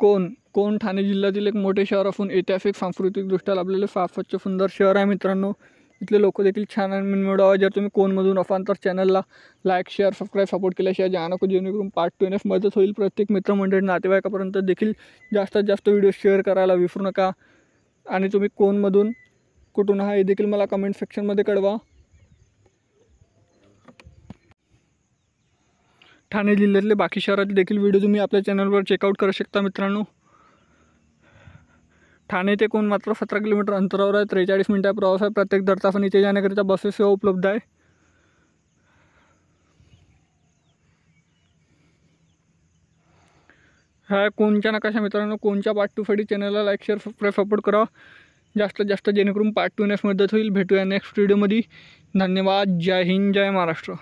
कोण ठाणे जिल्ह्यातील एक मोठे शहर असून ऐतिहासिक सांस्कृतिकदृष्ट्या लाभलेले फार स्वच्छ सुंदर शहर आहे मित्रांनो। इथले लोक देखील छान आणि मनमिळाऊ आहे। जर तुम्ही कोणमधून असाल तर चॅनलला लाईक शेअर सबस्क्राईब सपोर्ट केल्याशिवाय जाऊ नको, जेणेकरून पार्ट 2 येण्यास मदत होईल। प्रत्येक मित्रमंडळी नातेवाईकापर्यंत देखील जास्तीत जास्त व्हिडिओ शेअर करायला विसरू नका। आणि तुम्ही कोणमधून कुठून आहे हे देखील मला कमेंट सेक्शनमध्ये कळवा। ठाणे जिल्ह्यातले बाकी शहरातील देखील व्हिडिओ तुम्ही आपल्या चॅनलवर चेकआउट करू शकता मित्रांनो। ठाणे ते कोण मात्र 17 किलोमीटर अंतरावर आहे। 43 मिनिटा प्रवास आहे प्रत्येक दर तासाने। इथे जाण्याकरिता बसेस सेवा उपलब्ध आहे। ह्या कोणच्या नकाशा मित्रांनो, कोणच्या पार्ट 2 साठी चॅनलला लाईक शेअर सबस्क्राईब सपोर्ट करा जास्तीत जास्त, जेणेकरून पार्ट 2 येण्यास मदत होईल। भेटूया नेक्स्ट व्हिडिओमध्ये। धन्यवाद। जय हिंद, जय महाराष्ट्र।